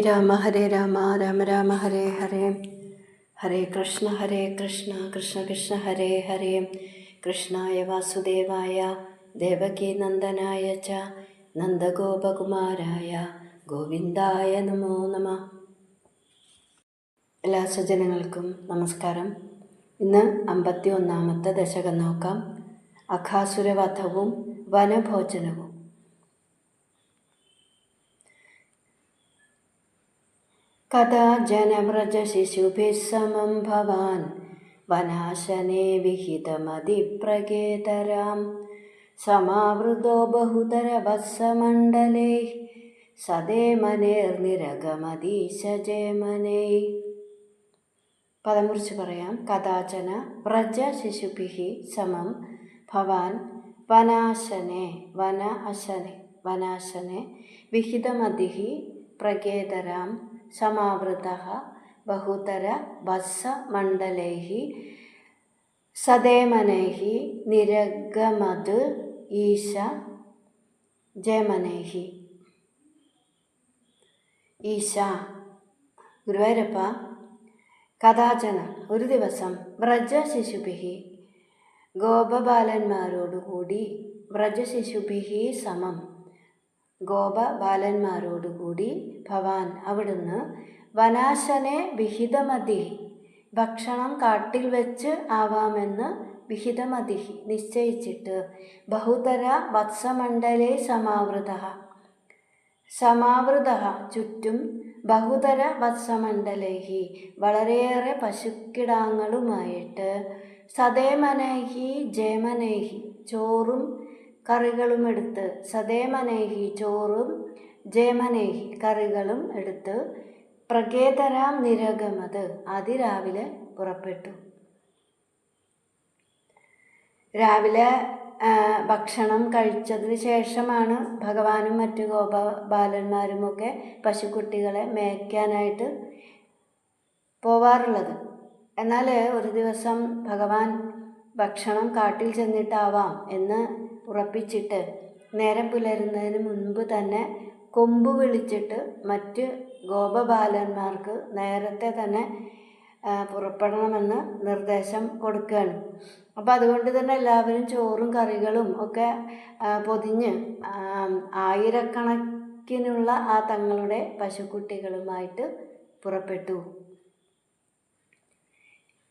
രാമ ഹരേ രാമ രാമ രാമ ഹരേ ഹരേ ഹരേ കൃഷ്ണ കൃഷ്ണ കൃഷ്ണ ഹരേ ഹരേ കൃഷ്ണായ വാസുദേവായ ദേവകീ നന്ദനായ ച നന്ദഗോപകുമാരായ ഗോവിന്ദായ നമോ നമ. എല്ലാ സജ്ജനങ്ങൾക്കും നമസ്കാരം. ഇന്ന് 51-ാമത്തെ ദശകം നോക്കാം. അഘാസുരവധവും വനഭോജനവും. കഥാ ജനവ്രജശിശുഭിः സമം ഭവാൻ വനാശനെ വിഹിതമതിപ്രകേതരാം സമാവൃതോ ബഹുതരവത്സമണ്ഡലൈः സദേമനേർനിരഗമതീശജേമനൈः. പദം കുറിച്ച് പറയാം. കഥാചന വ്രജശിശുഭിः സമം ഭവാൻ വനാശനെ വിഹിതമതിഃ പ്രകേതരാം സമാവൃതഃ ബഹുതര വത്സമണ്ഡലൈഃ സദേമനൈഃ നിരഗമത് ഈശ ജയമനൈഃ. ഈശ ഗുരുവായൂരപ്പ, കഥാചന ഒരു ദിവസം വ്രജശിശുഭിः ഗോപബാലന്മാരോടുകൂടി, വ്രജശിശുഭിः സമം ഗോപബാലന്മാരോടുകൂടി, ഭവാൻ അവിടുന്ന്, വനാശനെ വിഹിതമതി ഭക്ഷണം കാട്ടിൽ വെച്ച് ആവാമെന്ന്, വിഹിതമതി നിശ്ചയിച്ചിട്ട്, ബഹുതര വത്സമണ്ഡലേ സമാവൃത ചുറ്റും, ബഹുതര വത്സമണ്ഡലൈഹി വളരെയേറെ പശുക്കിടാങ്ങളുമായിട്ട്, സദേമനൈഹി ജേമനൈഹി ചോറും കറികളും എടുത്ത്, സദേമനൈഹി ചോറും ജേമനൈഹി കറികളും എടുത്ത്, പ്രകേതരാം നിരഗമത് അതിരാവിലെ പുറപ്പെട്ടു. രാവിലെ ഭക്ഷണം കഴിച്ചതിന് ശേഷമാണ് ഭഗവാനും മറ്റു ഗോപബാലന്മാരുമൊക്കെ പശുക്കുട്ടികളെ മേയ്ക്കാനായിട്ട് പോവാറുള്ളത്. എന്നാൽ ഒരു ദിവസം ഭഗവാൻ ഭക്ഷണം കാട്ടിൽ ചെന്നിട്ടാവാം എന്ന് ഉറപ്പിച്ചിട്ട് നേരം പുലരുന്നതിന് മുൻപ് തന്നെ കൊമ്പ് വിളിച്ചിട്ട് മറ്റ് ഗോപബാലന്മാർക്ക് നേരത്തെ തന്നെ പുറപ്പെടണമെന്ന് നിർദ്ദേശം കൊടുക്കുകയാണ്. അപ്പോൾ അതുകൊണ്ട് തന്നെ എല്ലാവരും ചോറും കറികളും ഒക്കെ പൊതിഞ്ഞ് ആയിരക്കണക്കിനുള്ള ആ തങ്ങളുടെ പശുക്കുട്ടികളുമായിട്ട് പുറപ്പെട്ടു.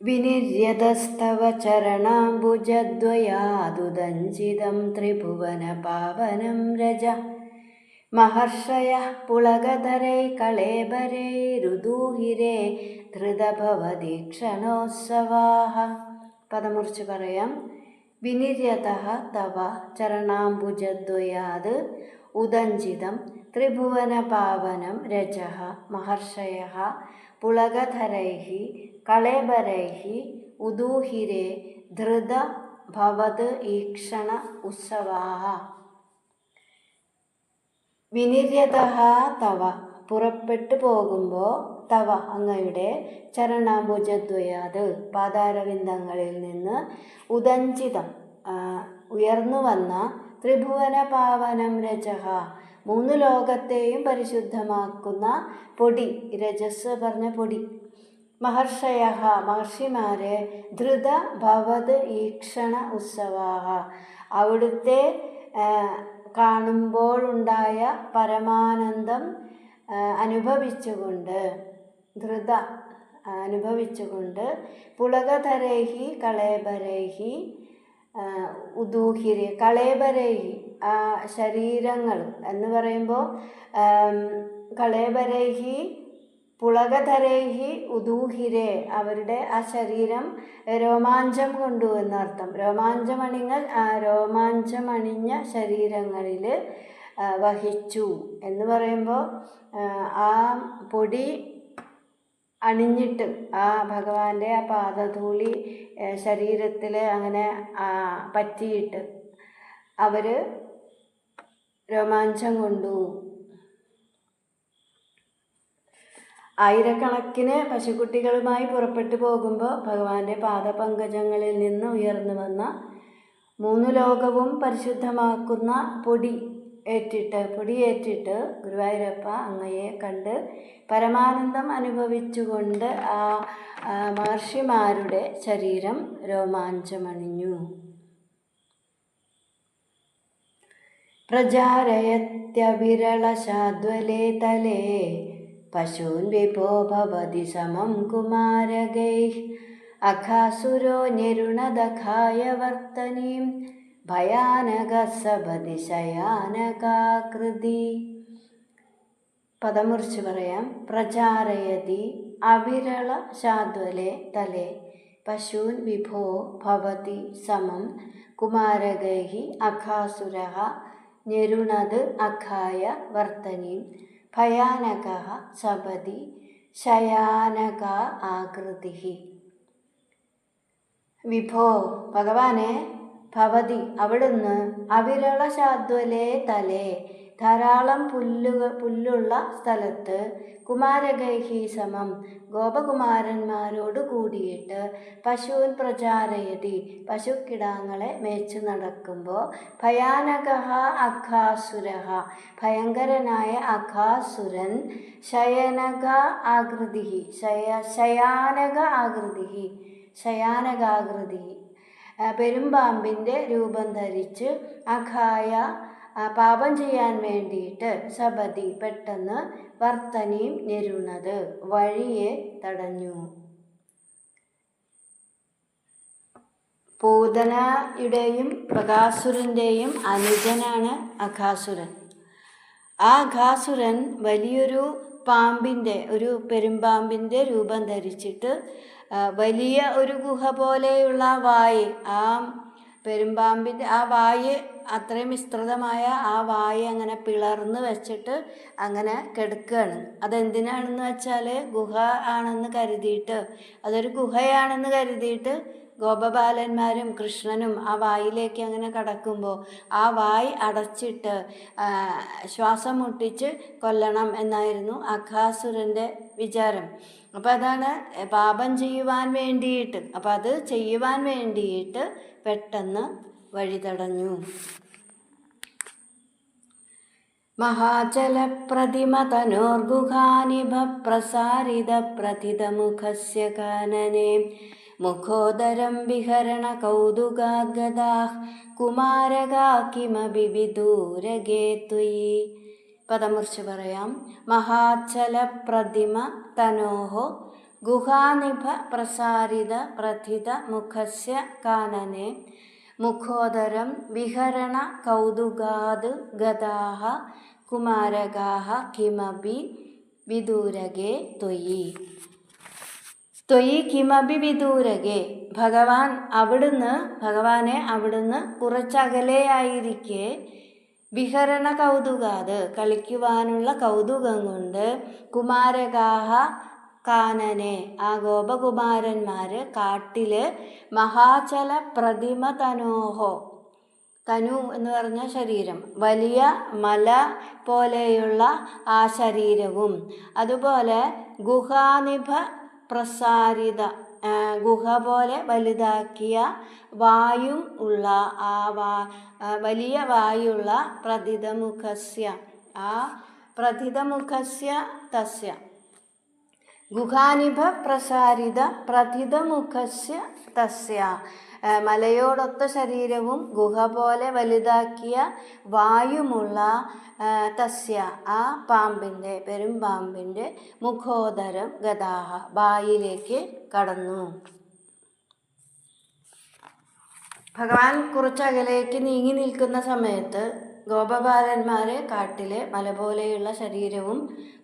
വിനിര്യതസ്തവ ചരണാംബുജദ്വയാദുദഞ്ചിതം ത്രിഭുവന പാവനം രജ മഹർഷയഃ പുളകധരൈ കളേബരൈ രുദൂഹിരേ ധൃതഭവദീക്ഷണോത്സവാഃ. പദമുറിച്ച് പറയാം. വിനിര്യതഃ തവ ചരണാംബുജദ്വയാത് ഉദഞ്ചിതം ത്രിഭുവന പാവനം രജഃ മഹർഷയഃ പുളകധരൈഃ കളേബരൈഃ ഉദൂഹിരേ ധൃത ഭവത് ഈക്ഷണ ഉത്സവാഃ. വിനിര്യതഃ തവ പുറപ്പെട്ടു പോകുമ്പോൾ, തവ അങ്ങയുടെ, ചരണാംബുജദ്വയാത് പാദാരവിന്ദങ്ങളിൽ നിന്ന്, ഉദഞ്ചിതം ഉയർന്നു വന്ന, ത്രിഭുവന പാവനം രജഃ 3 ലോകത്തെയും പരിശുദ്ധമാക്കുന്ന പൊടി, രജസ് പറഞ്ഞ പൊടി, മഹർഷയഃ മഹർഷിമാരെ, ധൃത ഭവത് ഈക്ഷണ ഉത്സവാഃ അവിടുത്തെ കാണുമ്പോഴുണ്ടായ പരമാനന്ദം അനുഭവിച്ചുകൊണ്ട്, ധൃത അനുഭവിച്ചുകൊണ്ട്, പുളകധരൈഹി കളേബരൈഹി ഉദൂഹിരെ, കളേബരൈഹി ആ ശരീരങ്ങൾ എന്ന് പറയുമ്പോൾ, കളേബരൈഹി പുളകധരൈഹി ഉദൂഹിരെ അവരുടെ ആ ശരീരം രോമാഞ്ചം കൊണ്ടു എന്നർത്ഥം. രോമാഞ്ചമണിഞ്ഞ ശരീരങ്ങളിൽ വഹിച്ചു എന്ന് പറയുമ്പോൾ, ആ പൊടി അണിഞ്ഞിട്ട് ആ ഭഗവാന്റെ ആ പാദധൂളി ശരീരത്തിൽ അങ്ങനെ പറ്റിയിട്ട് അവർ രോമാഞ്ചം കൊണ്ടു. ആയിരക്കണക്കിന് പശുക്കുട്ടികളുമായി പുറപ്പെട്ടു പോകുമ്പോൾ ഭഗവാന്റെ പാദപങ്കജങ്ങളിൽ നിന്ന് ഉയർന്നു വന്ന 3 ലോകവും പരിശുദ്ധമാക്കുന്ന പൊടി പൊടിയേറ്റിട്ട് ഗുരുവായൂരപ്പ അങ്ങയെ കണ്ട് പരമാനന്ദം അനുഭവിച്ചുകൊണ്ട് ആ മഹർഷിമാരുടെ ശരീരം രോമാഞ്ചമണിഞ്ഞു. പ്രചാരയത്യവിരളശാദ്വലേ തലേ പശൂൻ വിഭോ ഭവതി സമം കുമാരകൈഃ അഘാസുരോ നിരുണദഖായ വർത്തനീം ഭയാനക സപതി ശയാനകാകൃതി. പദമുറിച്ച് പറയാം. പ്രചാരയതി അവിരള ശാദ്വലേ തലേ പശൂൻ വിഭോ ഭവതി സമം കുമാരകൈഃ അഘാസുരഃ നിരുണത് അഖായ വർത്തനീം ഭയാനകഃ സപതി ശയാനക ആകൃതിഃ. വിഭോ ഭഗവാനെ, ഭവതി അവിടുന്ന്, അവിരള ശാദ്വലേ തലേ ധാരാളം പുല്ലുള്ള സ്ഥലത്ത്, കുമാരകൈഹി സമം ഗോപകുമാരന്മാരോട് കൂടിയിട്ട്, പശൂൻ പ്രചാരയതി പശുക്കിടാങ്ങളെ മേച്ചു നടക്കുമ്പോൾ, ഭയാനക അഘാസുര ഭയങ്കരനായ അഘാസുരൻ, ശയനക ആകൃതി ശയാനകാകൃതി പെരുമ്പാമ്പിൻ്റെ രൂപം ധരിച്ച്, അഖായ പാപം ചെയ്യാൻ വേണ്ടിയിട്ട്, സപതി പെട്ടെന്ന്, വർത്തനീം നിരുണത് വഴിയെ തടഞ്ഞു. പൂതനയുടെയും ബകാസുരൻ്റെയും അനുജനാണ് അഘാസുരൻ. ആ അഘാസുരൻ വലിയൊരു പെരുമ്പാമ്പിൻ്റെ രൂപം ധരിച്ചിട്ട്, വലിയ ഒരു ഗുഹ പോലെയുള്ള വായ്, ആ പെരുമ്പാമ്പിൻ്റെ ആ വായ്, അത്രയും വിസ്തൃതമായ ആ വായ് അങ്ങനെ പിളർന്ന് വെച്ചിട്ട് അങ്ങനെ കിടക്കുകയാണ്. അതെന്തിനാണെന്ന് വെച്ചാൽ, ഗുഹ ആണെന്ന് കരുതിയിട്ട്, അതൊരു ഗുഹയാണെന്ന് കരുതിയിട്ട് ഗോപബാലന്മാരും കൃഷ്ണനും ആ വായിലേക്ക് അങ്ങനെ കടക്കുമ്പോൾ ആ വായ് അടച്ചിട്ട് ശ്വാസം മുട്ടിച്ച് കൊല്ലണം എന്നായിരുന്നു അഘാസുരൻ്റെ വിചാരം. അപ്പോൾ അതാണ് പാപം ചെയ്യുവാൻ വേണ്ടിയിട്ട്, അപ്പോൾ അത് ചെയ്യുവാൻ വേണ്ടിയിട്ട് പെട്ടെന്ന് വഴി തടഞ്ഞു. മഹാചലപ്രതിമതനോർഗുഹാനിഭ പ്രസാരിത പ്രതിതമുഖസ്യ കാനനെ മുഖോദരം വിഹരണ കൗതുകാഗദാഃ കുമാരകാ കിമപി വിദൂരഗേ ത്വയി. പദമുറിച്ച് പറയാം. മഹാചലപ്രതിമ തനോഃ ഗുഹാനിഭ പ്രസാരിത പ്രഥിത മുഖസ്യ കാനനെ മുഖോദരം വിഹരണ കൗതുകാത് ഗദാഃ കുമാരകാഃ കിമപി വിദൂരഗേ ത്വയി. ത്വയി കിമപി വിദൂരഗേ. ഭഗവാനെ അവിടുന്ന് കുറച്ചകലെയായിരിക്കെ, വിഹരണ കൗതുകാത് കളിക്കുവാനുള്ള കൗതുകം കൊണ്ട്, കുമാരകാഹ കാനനെ ആ ഗോപകുമാരന്മാർ കാട്ടില്, മഹാചല പ്രതിമ തനോഹോ, തനു എന്ന് പറഞ്ഞ ശരീരം, വലിയ മല പോലെയുള്ള ആ ശരീരവും, അതുപോലെ ഗുഹാനിഭ പ്രസാരിത ഗുഹ പോലെ വലുതാക്കിയ വായും ഉള്ള ആ വലിയ വായുള്ള പ്രതിതമുഖസ്യ ആ പ്രതിതമുഖസ്യ തസ്യ ഗുഹാനിഭ പ്രസാരിത പ്രതിതമുഖസ്യ തസ്യ മലയോടൊത്ത ശരീരവും ഗുഹ പോലെ വലുതാക്കിയ വായുമുള്ള തസ്യ ആ പെരുമ്പാമ്പിൻ്റെ മുഖോദരം ഗദാഹ വായിലേക്ക് കടന്നു. ഭഗവാൻ കുറച്ചകലേക്ക് നീങ്ങി നിൽക്കുന്ന സമയത്ത് ഗോപബാലന്മാർ കാട്ടിലെ മല പോലെയുള്ള ശരീരവും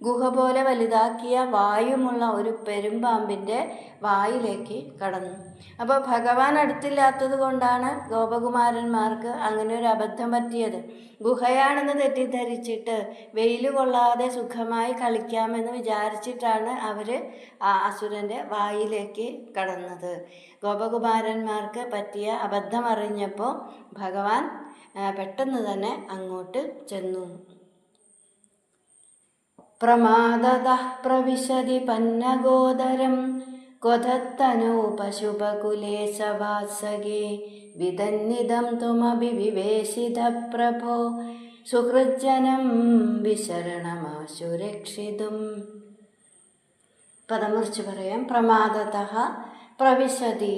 ഗുഹ പോലെ വലുതാക്കിയ വായുമുള്ള ഒരു പെരുമ്പാമ്പിൻ്റെ വായിലേക്ക് കടന്നു. അപ്പോൾ ഭഗവാൻ അടുത്തില്ലാത്തത് കൊണ്ടാണ് ഗോപകുമാരന്മാർക്ക് അങ്ങനെ ഒരു അബദ്ധം പറ്റിയത്. ഗുഹയാണെന്ന് തെറ്റിദ്ധരിച്ചിട്ട് വെയിൽ കൊള്ളാതെ സുഖമായി കളിക്കാമെന്ന് വിചാരിച്ചിട്ടാണ് അവർ ആ അസുരൻ്റെ വായിലേക്ക് കടന്നത്. ഗോപകുമാരന്മാർക്ക് പറ്റിയ അബദ്ധം അറിഞ്ഞപ്പോൾ ഭഗവാൻ പെട്ടെന്ന് തന്നെ അങ്ങോട്ട് ചെന്നു. പ്രമാദതഃ പ്രവിശതി പന്നഗോദരം ക്വധത്തനോ പശുപകുലേ സവാസഗേ വിദന്നിദം ത്വമഭി വിവേശിത പ്രഭോ സുഹൃജ്ജനം വിശരണമാശു രക്ഷിതും. പദം മുറിച്ച് പറയാം. പ്രമാദതഃ പ്രവിശതി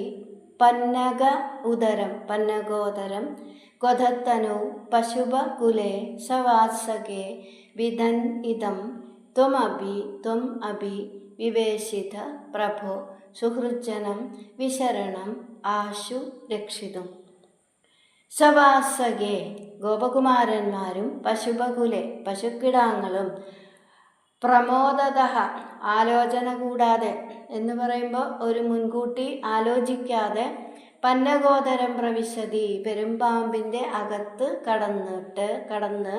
പന്നക ഉദരം പന്നഗോദരം ക്വധത്തനു പശുപകുലേ സവാത്സകേ വിധൻ ഇദം ത്വം അഭി വിവേശിത പ്രഭോ സുഹൃജ്ജനം വിശരണം ആശു രക്ഷിതും. സവാസകേ ഗോപകുമാരന്മാരും പശുപകുലെ പശുക്കിടാങ്ങളും പ്രമോദതഃ ആലോചന കൂടാതെ എന്ന് പറയുമ്പോൾ ഒരു മുൻകൂട്ടി ആലോചിക്കാതെ പന്നഗോദരം പ്രവിശതി പെരുമ്പാമ്പിൻ്റെ അകത്ത് കടന്ന്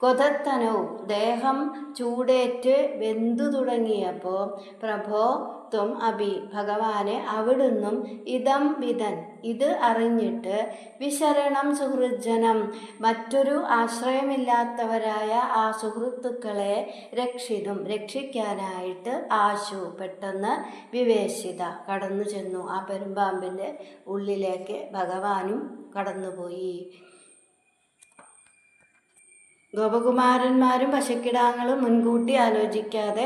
കൊതത്തനോ ദേഹം ചൂടേറ്റ് വെന്തു തുടങ്ങിയപ്പോൾ പ്രഭോ ത്വം അഭി ഭഗവാനെ അവിടുന്നും ഇതം വിധൻ ഇത് അറിഞ്ഞിട്ട് വിശരണം സുഹൃജ്ജനം മറ്റൊരു ആശ്രയമില്ലാത്തവരായ ആ സുഹൃത്തുക്കളെ രക്ഷിക്കാനായിട്ട് ആശു പെട്ടെന്ന് വിവേശിത കടന്നു ചെന്നു. ആ പെരുമ്പാമ്പിൻ്റെ ഉള്ളിലേക്ക് ഭഗവാനും കടന്നുപോയി. ഗോപകുമാരന്മാരും പശുക്കിടാങ്ങളും മുൻകൂട്ടി ആലോചിക്കാതെ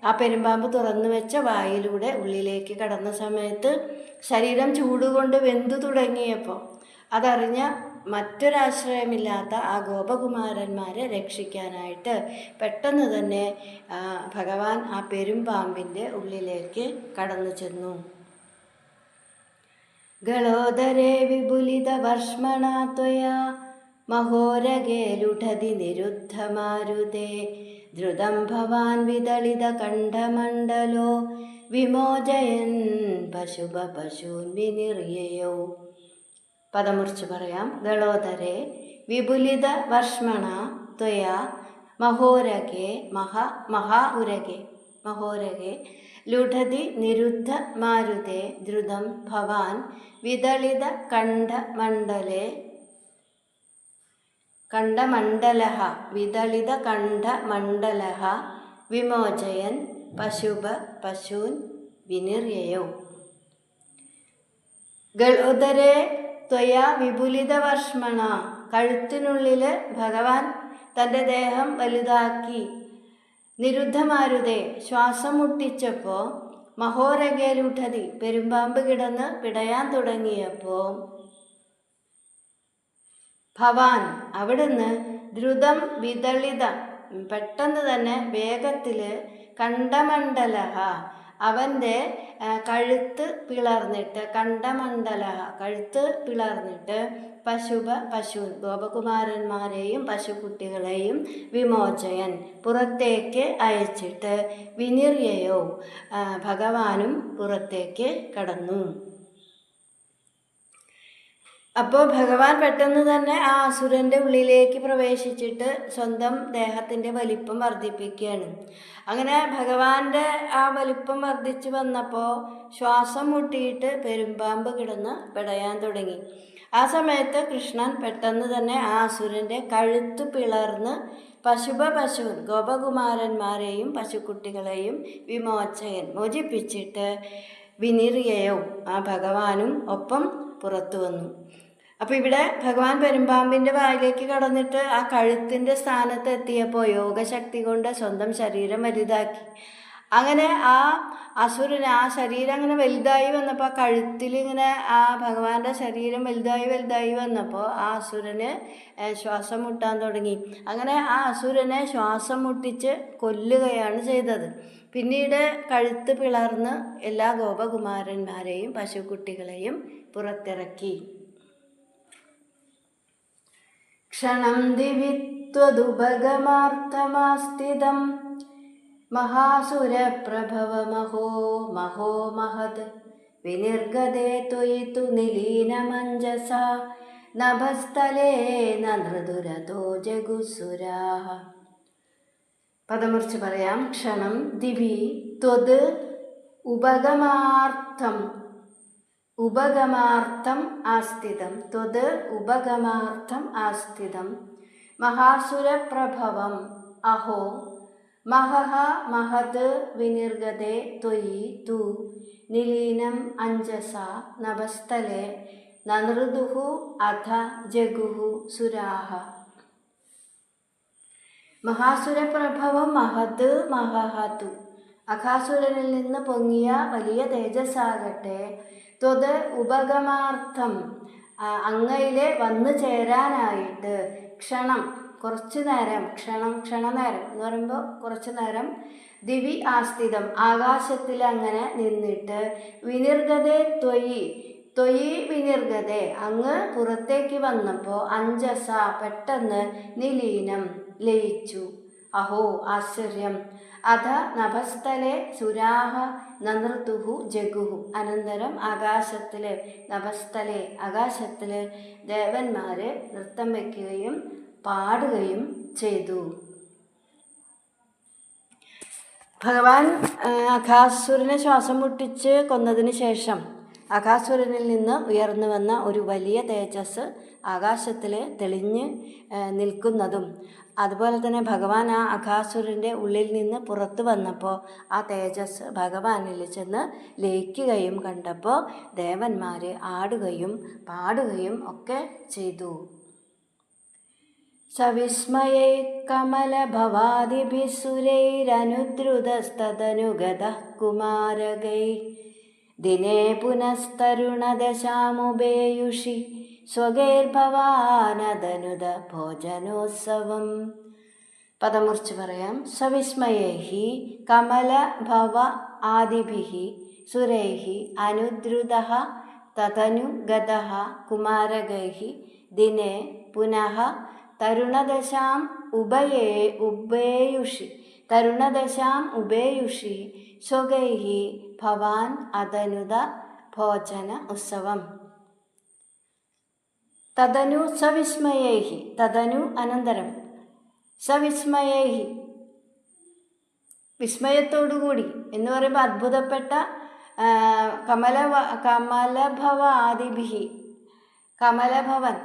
ആ പെരുമ്പാമ്പ് തുറന്നു വെച്ച വായിലൂടെ ഉള്ളിലേക്ക് കടന്ന സമയത്ത് ശരീരം ചൂടുകൊണ്ട് വെന്തു തുടങ്ങിയപ്പോൾ അതറിഞ്ഞ മറ്റൊരാശ്രയമില്ലാത്ത ആ ഗോപകുമാരന്മാരെ രക്ഷിക്കാനായിട്ട് പെട്ടെന്ന് തന്നെ ഭഗവാൻ ആ പെരുമ്പാമ്പിൻ്റെ ഉള്ളിലേക്ക് കടന്നു ചെന്നു. ഗളോദരേ വിപുലിത വർഷ്മണാ ത്വയാ മഹോരഗേ ലുഠതി നിരുദ്ധമാരുതേ ധൃതം ഭവാൻ വിദളിത കണ്ഠമണ്ഡലോ വിമോചയൻ പശൂൻ വിനിർയയോ. പദമുറിച്ച് പറയാം. ഗളോദരേ വിപുലിത വർഷ്മണ ത്വയാ മഹോരഗേ മഹോരഗേ ലുഠതി നിരുദ്ധ മാരുതേ ധൃതം ഭവാൻ വിദളിത വിദളിത കണ്ഠമണ്ഡലഃ വിമോചയൻ പശൂൻ വിനിർയയോ. ഗളോദരേ ത്വയാ വിപുലിത വർഷ്മണ കഴുത്തിനുള്ളിൽ ഭഗവാൻ തൻ്റെ ദേഹം വലുതാക്കി നിരുദ്ധമാരുതേ ശ്വാസം മുട്ടിച്ചപ്പോൾ മഹോരഗേലുഠതി പെരുമ്പാമ്പ് കിടന്ന് പിടയാൻ തുടങ്ങിയപ്പോൾ ഭവാൻ അവിടുന്ന് ദ്രുതം വിദളിത പെട്ടെന്ന് തന്നെ വേഗത്തിൽ കണ്ഠമണ്ഡലഃ അവൻ്റെ കഴുത്ത് പിളർന്നിട്ട് കഴുത്ത് പിളർന്നിട്ട് പശൂൻ ഗോപകുമാരന്മാരെയും പശുക്കുട്ടികളെയും വിമോചയൻ പുറത്തേക്ക് അയച്ചിട്ട് വിനിർയയോ ഭഗവാനും പുറത്തേക്ക് കടന്നു. അപ്പോൾ ഭഗവാൻ പെട്ടെന്ന് തന്നെ ആ അസുരൻ്റെ ഉള്ളിലേക്ക് പ്രവേശിച്ചിട്ട് സ്വന്തം ദേഹത്തിൻ്റെ വലിപ്പം വർദ്ധിപ്പിക്കുകയാണ്. അങ്ങനെ ഭഗവാന്റെ ആ വലിപ്പം വർദ്ധിച്ച് വന്നപ്പോൾ ശ്വാസം മുട്ടിയിട്ട് പെരുമ്പാമ്പ് കിടന്ന് പിടയാൻ തുടങ്ങി. ആ സമയത്ത് കൃഷ്ണൻ പെട്ടെന്ന് തന്നെ ആ അസുരൻ്റെ കഴുത്ത് പിളർന്ന് പശുൻ ഗോപകുമാരന്മാരെയും പശുക്കുട്ടികളെയും മോചിപ്പിച്ചിട്ട് വിനിർയയോ ആ ഭഗവാനും ഒപ്പം പുറത്തു വന്നു. അപ്പോൾ ഇവിടെ ഭഗവാൻ പെരുമ്പാമ്പിൻ്റെ വായിലേക്ക് കടന്നിട്ട് ആ കഴുത്തിൻ്റെ സ്ഥാനത്ത് എത്തിയപ്പോൾ യോഗശക്തി കൊണ്ട് സ്വന്തം ശരീരം വലുതാക്കി. അങ്ങനെ ആ അസുരന് ആ ശരീരം അങ്ങനെ വലുതായി വന്നപ്പോൾ ആ കഴുത്തിൽ ഇങ്ങനെ ആ ഭഗവാന്റെ ശരീരം വലുതായി വന്നപ്പോൾ ആ അസുരന് ശ്വാസം മുട്ടാൻ തുടങ്ങി. അങ്ങനെ ആ അസുരനെ ശ്വാസം മുട്ടിച്ച് കൊല്ലുകയാണ് ചെയ്തത്. പിന്നീട് കഴുത്ത് പിളർന്ന് എല്ലാ ഗോപകുമാരന്മാരെയും പശുക്കുട്ടികളെയും പുറത്തിറക്കി. ക്ഷണം ദിവി ത്വദുപഗമാർത്ഥമാസ്ഥിതം മഹാസുരപ്രഭവമഹോ മഹത് വിനിർഗതേ ത്വയി തു നിലീനമഞ്ജസാ നഭസ്ഥലേ നൃതുരതോ ജഗുസുരാഃ. പദമുറിച്ച് പറയാം. ക്ഷണം ദിവി ത്വത് ഉപഗമാർത്ഥം ആസ്ഥിതം മഹാസുരപ്രഭവം അഹോ മഹത് വിനിർഗതേ ത്വയി തു നിലീനം അഞ്ജസാ നഭസ്ഥലേ നനൃദുഃ അഥ ജഗുഃ സുരാഃ. മഹാസുരപ്രഭവം മഹത് മഹഹതു. അഘാസുരനിൽ നിന്ന് പൊങ്ങിയ വലിയ തേജസ്സാകട്ടെ ത്വത് ഉപഗമാർത്ഥം അങ്ങയിലെ വന്നു ചേരാനായിട്ട് ക്ഷണം കുറച്ചു നേരം, ക്ഷണനേരം എന്ന് പറയുമ്പോൾ കുറച്ചു നേരം, ദിവി ആസ്ഥിതം ആകാശത്തിൽ അങ്ങനെ നിന്നിട്ട്, വിനിർഗതേ ത്വയി വിനിർഗതേ അങ്ങ് പുറത്തേക്ക് വന്നപ്പോൾ, അഞ്ജസ പെട്ടെന്ന്, നിലീനം ലയിച്ചു. അഹോ ആശ്ചര്യം. അധ നഭസ്ഥലെ സുരാഹ നനൃതുഹു ജഗുഹു. അനന്തരം ആകാശത്തില്, നഭസ്ഥലെ ആകാശത്തില് ദേവന്മാര് നൃത്തം വയ്ക്കുകയും പാടുകയും ചെയ്തു. ഭഗവാൻ അഘാസുരനെ ശ്വാസം മുട്ടിച്ച് കൊന്നതിന് ശേഷം അഘാസുരനിൽ നിന്ന് ഉയർന്നു വന്ന ഒരു വലിയ തേജസ് ആകാശത്തിൽ തെളിഞ്ഞ് നിൽക്കുന്നതും, അതുപോലെ തന്നെ ഭഗവാൻ ആ അഘാസുരൻ്റെ ഉള്ളിൽ നിന്ന് പുറത്തു വന്നപ്പോൾ ആ തേജസ് ഭഗവാനിൽ ചെന്ന് ലയിക്കുകയും കണ്ടപ്പോൾ ദേവന്മാർ ആടുകയും പാടുകയും ഒക്കെ ചെയ്തു. സവിസ്മയൈ കമലഭവാദിഭിः സുരൈരനുദ്രുതസ്തദനുഗതഃ കുമാരകൈ ദിനേ പുനസ്തരുണദശാമുപേയുഷി സ്വകൈർഭവാനദനുദ ഭോജനോത്സവം. പദം മുറിച്ച് പറയാം. സവിസ്മയൈ കമലഭവ ആദിഭിः സുരൈः അനുദ്രുതഃ തദനുഗതഃ കുമാരകൈः ദിനേ പുനഃ തരുണദശാം ഉപേയുഷി സ്വകൈഃ ഭവാൻ അദനുദ ഭോജന ഉത്സവം. തദനു സവിസ്മയൈ, തദനു അനന്തരം, സവിസ്മയൈ വിസ്മയത്തോടുകൂടി എന്ന് പറയുമ്പോൾ അത്ഭുതപ്പെട്ട, കമലഭവ ആദിഭിഹി കമലഭവൻ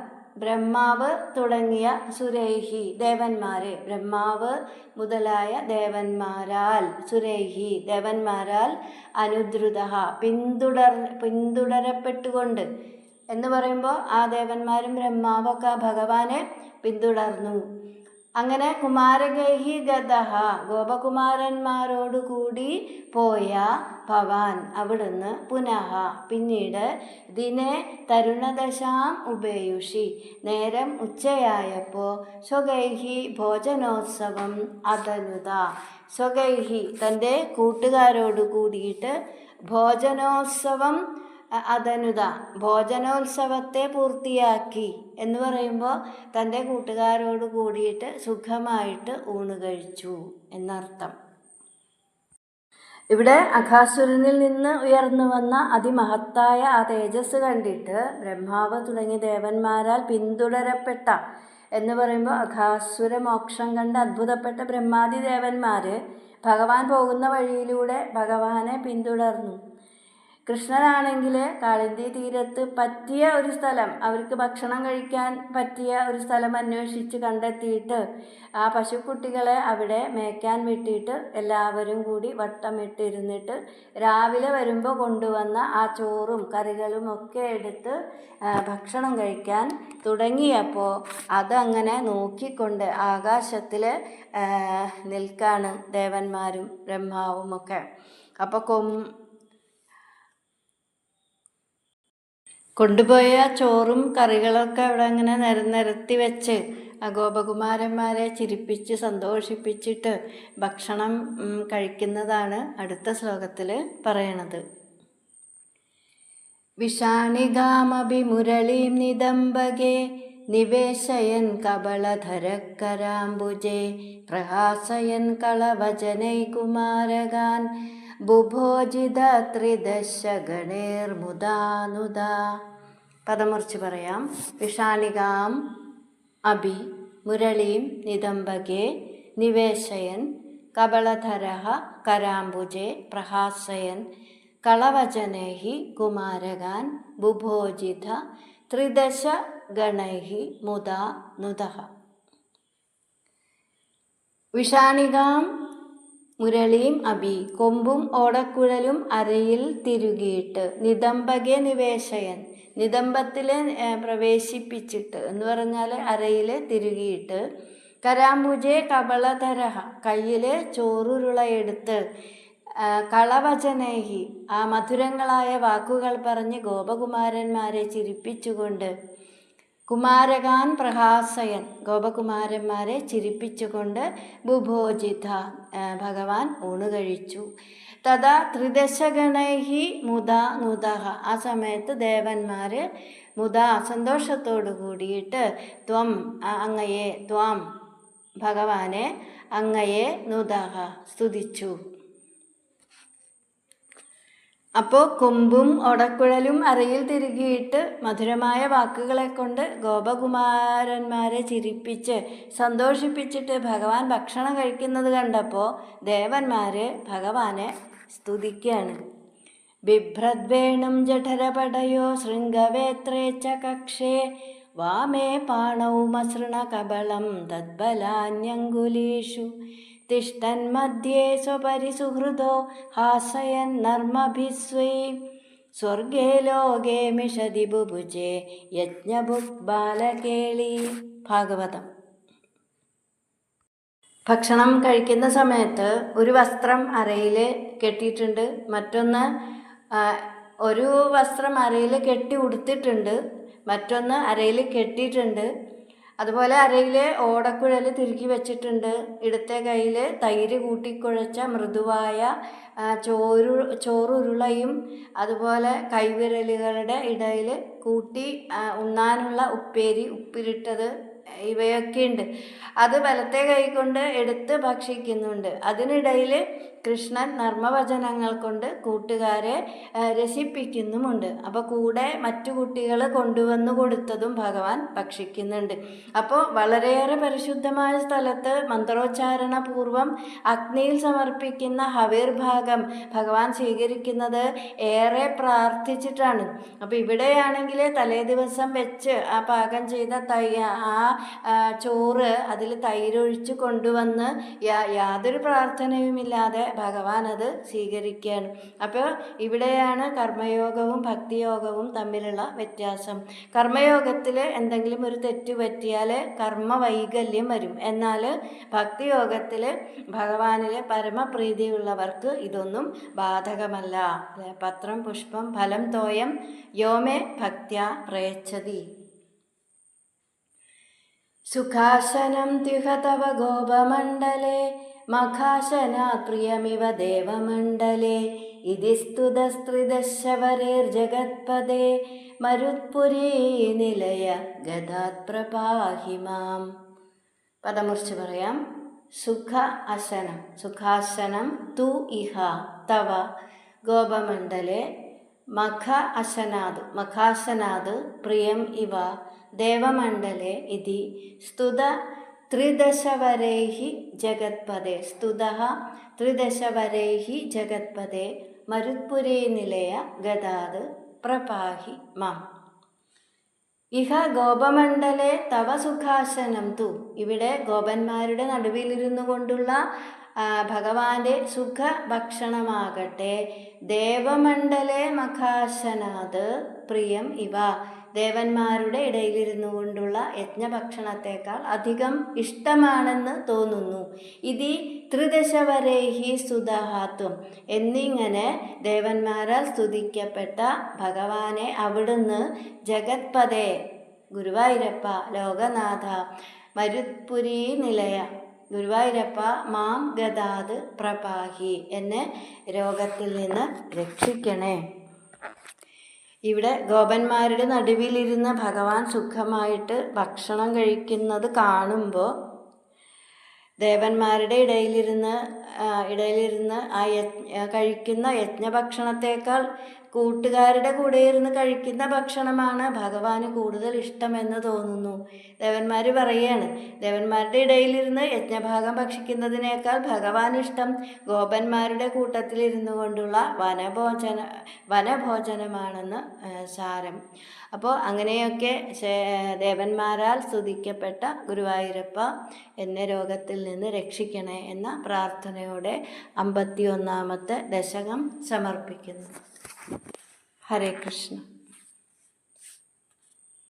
ബ്രഹ്മാവ് തുടങ്ങിയ സുരൈഹി ദേവന്മാരെ, ബ്രഹ്മാവ് മുതലായ ദേവന്മാരാൽ, സുരൈഹി ദേവന്മാരാൽ, അനുദ്രുത പിന്തുടരപ്പെട്ടുകൊണ്ട് എന്ന് പറയുമ്പോൾ ആ ദേവന്മാരും ബ്രഹ്മാവൊക്കെ ഭഗവാനെ പിന്തുടർന്നു. അങ്ങനെ കുമാരകൈഹി ഗതഃ ഗോപകുമാരന്മാരോടുകൂടി പോയ ഭവാൻ അവിടുന്ന് പുനഃ പിന്നീട് ദിനേ തരുണദശാം ഉപേയുഷി നേരം ഉച്ചയായപ്പോൾ സ്വകൈഹി ഭോജനോത്സവം അദനുത സ്വകൈഹി തൻ്റെ കൂട്ടുകാരോട് കൂടിയിട്ട് ഭോജനോത്സവം അദനുത ഭോജനോത്സവത്തെ പൂർത്തിയാക്കി എന്ന് പറയുമ്പോൾ തൻ്റെ കൂട്ടുകാരോട് കൂടിയിട്ട് സുഖമായിട്ട് ഊണ് കഴിച്ചു എന്നർത്ഥം. ഇവിടെ അഘാസുരനിൽ നിന്ന് ഉയർന്നു വന്ന അതിമഹത്തായ ആ തേജസ് കണ്ടിട്ട് ബ്രഹ്മാവ് തുടങ്ങിയ ദേവന്മാരാൽ പിന്തുടരപ്പെട്ട എന്ന് പറയുമ്പോൾ അഘാസുര മോക്ഷം കണ്ട് അത്ഭുതപ്പെട്ട ബ്രഹ്മാദി ദേവന്മാർ ഭഗവാൻ പോകുന്ന വഴിയിലൂടെ ഭഗവാനെ പിന്തുടർന്നു. കൃഷ്ണനാണെങ്കിൽ കാളിന്തി തീരത്ത് പറ്റിയ ഒരു സ്ഥലം, അവർക്ക് ഭക്ഷണം കഴിക്കാൻ പറ്റിയ ഒരു സ്ഥലം അന്വേഷിച്ച് കണ്ടെത്തിയിട്ട് ആ പശുക്കുട്ടികളെ അവിടെ മേയ്ക്കാൻ വിട്ടിട്ട് എല്ലാവരും കൂടി വട്ടമിട്ടിരുന്നിട്ട് രാവിലെ വരുമ്പോൾ കൊണ്ടുവന്ന ആ ചോറും കറികളും ഒക്കെ എടുത്ത് ഭക്ഷണം കഴിക്കാൻ തുടങ്ങിയപ്പോൾ അതങ്ങനെ നോക്കിക്കൊണ്ട് ആകാശത്തിൽ നിൽക്കാണ് ദേവന്മാരും ബ്രഹ്മാവും ഒക്കെ. അപ്പോൾ കൊണ്ടുപോയ ചോറും കറികളൊക്കെ അവിടെ അങ്ങനെ നിരത്തി വെച്ച് ഗോപകുമാരന്മാരെ ചിരിപ്പിച്ച് സന്തോഷിപ്പിച്ചിട്ട് ഭക്ഷണം കഴിക്കുന്നതാണ് അടുത്ത ശ്ലോകത്തിൽ പറയണത്. വിഷാണികാമഭി മുരളീം നിദംബകേ നിവേശയൻ കബളധരക്കരാംബുജേ പ്രഹാസയൻ കളവചനൈ കുമാരകാൻ ബുഭോജിത ത്രിദശഗണേർമുദാനുദാ. പദമുറിച്ച് പറയാം. വിഷാണികാം അഭി മുരളീം നിദംബകേ നിവേശയൻ കബളധരഃ കരാംബുജേ പ്രഹാസയൻ കളവചനൈഃ കുമാരകാൻ ബുഭോജിത ത്രിദശഗണൈഃ മുദാനുദഃ. വിഷാണികാം മുരളീം അഭി കൊമ്പും ഓടക്കുഴലും അരയിൽ തിരുകിയിട്ട് നിദംബകെ നിവേശയൻ നിദംബത്തിൽ പ്രവേശിപ്പിച്ചിട്ട് എന്ന് പറഞ്ഞാൽ അരയിൽ തിരുകിയിട്ട് കരാംബുജേ കബളധരഹ, കയ്യിൽ ചോറുരുളയെടുത്ത്, കളവചനേഹി, ആ മധുരങ്ങളായ വാക്കുകൾ പറഞ്ഞ് ഗോപകുമാരന്മാരെ ചിരിപ്പിച്ചുകൊണ്ട്, കുമാരകാൻ പ്രഹാസയൻ, ഗോപകുമാരന്മാരെ ചിരിപ്പിച്ചുകൊണ്ട്, ബുഭോജിത, ഭഗവാൻ ഊണുകഴിച്ചു. തഥാ ത്രിദശഗണൈഹി മുദാ നുദഹ, ആ സമയത്ത് ദേവന്മാർ മുദാ സന്തോഷത്തോടു കൂടിയിട്ട് ത്വം അങ്ങയെ, ത്വാം ഭഗവാനെ, അങ്ങയെ നുദഹ സ്തുതിച്ചു. അപ്പോൾ കൊമ്പും ഒടക്കുഴലും അരയിൽ തിരുകിയിട്ട് മധുരമായ വാക്കുകളെ കൊണ്ട് ഗോപകുമാരന്മാരെ ചിരിപ്പിച്ച് സന്തോഷിപ്പിച്ചിട്ട് ഭഗവാൻ ഭക്ഷണം കഴിക്കുന്നത് കണ്ടപ്പോൾ ദേവന്മാർ ഭഗവാനെ സ്തുതിക്കുകയാണ്. ബിഭ്രദ്വേണം ജഠരപടയോ ശൃംഗവേത്രേ ച കക്ഷേ വാമേ പാണൗ മസൃണകബളം തദ്ബലാന്യങ്കുലീഷു തിഷ്ടന്മധ്യേ സ്വപരിസുഹൃദോ ഹാസയന്നർമ്മഭിസ്വൈ സ്വർഗേ ലോകേ മിഷതി ബുഭുജേ യജ്ഞഭുക് ബാലകേളി. ഭാഗവതം. ഭക്ഷണം കഴിക്കുന്ന സമയത്ത് ഒരു വസ്ത്രം അരയിൽ കെട്ടിയിട്ടുണ്ട്, മറ്റൊന്ന് ഒരു വസ്ത്രം അരയിൽ കെട്ടി ഉടുത്തിട്ടുണ്ട്, മറ്റൊന്ന് അരയിൽ കെട്ടിയിട്ടുണ്ട്. അതുപോലെ അരയിൽ ഓടക്കുഴൽ തിരുകി വെച്ചിട്ടുണ്ട്. ഇടത്തെ കയ്യിൽ തൈര് കൂട്ടിക്കുഴച്ച മൃദുവായ ചോറുരുളയും അതുപോലെ കൈവിരലുകളുടെ ഇടയിൽ കൂട്ടി ഉണ്ണാനുള്ള ഉപ്പേരി, ഉപ്പിലിട്ടത്, ഇവയൊക്കെയുണ്ട്. അത് വലത്തെ കൈ കൊണ്ട് എടുത്ത് ഭക്ഷിക്കുന്നുണ്ട്. അതിനിടയിൽ കൃഷ്ണൻ നർമ്മവചനങ്ങൾ കൊണ്ട് കൂട്ടുകാരെ രസിപ്പിക്കുന്നുമുണ്ട്. അപ്പോൾ കൂടെ മറ്റു കുട്ടികൾ കൊണ്ടുവന്നു കൊടുത്തതും ഭഗവാൻ ഭക്ഷിക്കുന്നുണ്ട്. അപ്പോൾ വളരെയേറെ പരിശുദ്ധമായ സ്ഥലത്ത് മന്ത്രോച്ചാരണപൂർവം അഗ്നിയിൽ സമർപ്പിക്കുന്ന ഹവീർ ഭാഗം ഭഗവാൻ സ്വീകരിക്കുന്നത് ഏറെ പ്രാർത്ഥിച്ചിട്ടാണ്. അപ്പോൾ ഇവിടെയാണെങ്കിൽ തലേ ദിവസം വെച്ച് ആ പാകം ചെയ്ത ചോറ് അതിൽ തൈരൊഴിച്ച് കൊണ്ടുവന്ന് യാതൊരു പ്രാർത്ഥനയുമില്ലാതെ ഭഗവാൻ അത് സ്വീകരിക്കുകയാണ്. അപ്പോൾ ഇവിടെയാണ് കർമ്മയോഗവും ഭക്തിയോഗവും തമ്മിലുള്ള വ്യത്യാസം. കർമ്മയോഗത്തിൽ എന്തെങ്കിലും ഒരു തെറ്റ് പറ്റിയാൽ കർമ്മവൈകല്യം വരും. എന്നാൽ ഭക്തിയോഗത്തിൽ ഭഗവാനിൽ പരമപ്രീതിയുള്ളവർക്ക് ഇതൊന്നും ബാധകമല്ല. പത്രം പുഷ്പം ഫലം തോയം യോമേ ഭക്ത്യാ പ്രയച്ഛതി. സുഖാസനം ത്യുഹ തവ ഗോപമണ്ഡലേ മഖാശനാത് പ്രിയമിവ ദേവമണ്ഡലേ ഇതി സ്തുതസ്ത്രിദശവരേർജഗത്പദേ മരുത്പുരീ നിലയ ഗദാത് പ്രപാഹി മാം. പദമുറിച്ച് പറയാം. സുഖ അസനം, സുഖാസനം തു ഇഹ തവ ഗോപമണ്ഡലേ മഖ അശനാത്, മഖാശനാത് പ്രിയം ഇവ ദേവമണ്ഡലേ ഇതി സ്തുത ത്രിദശവരൈഹി ജഗത്പദേ, സ്തുതഃ ത്രിദശവരൈഹി ജഗത്പദേ മരുത്പുരീ നിലയ ഗദാത് പ്രപാഹി മാം. ഇഹ ഗോപമണ്ഡലേ തവ സുഖാസനം തു, ഇവിടെ ഗോപന്മാരുടെ നടുവിലിരുന്നു കൊണ്ടുള്ള ഭഗവാന്റെ സുഖഭക്ഷണമാകട്ടെ ദേവമണ്ഡലേ മഖാശനാത് പ്രിയം ഇവ, ദേവന്മാരുടെ ഇടയിലിരുന്നു കൊണ്ടുള്ള യജ്ഞഭക്ഷണത്തേക്കാൾ അധികം ഇഷ്ടമാണെന്ന് തോന്നുന്നു. ഇതി ത്രിദശവരൈഹി സ്തുതഹാത്വം, എന്നിങ്ങനെ ദേവന്മാരാൽ സ്തുതിക്കപ്പെട്ട ഭഗവാനെ അവിടുന്ന് ജഗത്പദേ, ഗുരുവായൂരപ്പ, ലോകനാഥ, മരുത്പുരീ നിലയ, ഗുരുവായൂരപ്പ, മാം ഗദാത് പ്രപാഹി, എന്നെ രോഗത്തിൽ നിന്ന് രക്ഷിക്കണേ. ഇവിടെ ഗോപന്മാരുടെ നടുവിലിരുന്ന് ഭഗവാൻ സുഖമായിട്ട് ഭക്ഷണം കഴിക്കുന്നത് കാണുമ്പോൾ ദേവന്മാരുടെ ഇടയിലിരുന്ന് ആ കഴിക്കുന്ന യജ്ഞഭക്ഷണത്തേക്കാൾ കൂട്ടുകാരുടെ കൂടെ ഇരുന്ന് കഴിക്കുന്ന ഭക്ഷണമാണ് ഭഗവാന് കൂടുതൽ ഇഷ്ടമെന്ന് തോന്നുന്നു. ദേവന്മാർ പറയുകയാണ്, ദേവന്മാരുടെ ഇടയിലിരുന്ന് യജ്ഞഭാഗം ഭക്ഷിക്കുന്നതിനേക്കാൾ ഭഗവാൻ ഇഷ്ടം ഗോപന്മാരുടെ കൂട്ടത്തിലിരുന്നു കൊണ്ടുള്ള വനഭോജനമാണെന്ന് സാരം. അപ്പോൾ അങ്ങനെയൊക്കെ ദേവന്മാരാൽ സ്തുതിക്കപ്പെട്ട ഗുരുവായൂരപ്പ, എന്നെ രോഗത്തിൽ നിന്ന് രക്ഷിക്കണേ എന്ന പ്രാർത്ഥനയോടെ 51ാമത്തെ ദശകം സമർപ്പിക്കുന്നു. ഹരേ കൃഷ്ണ.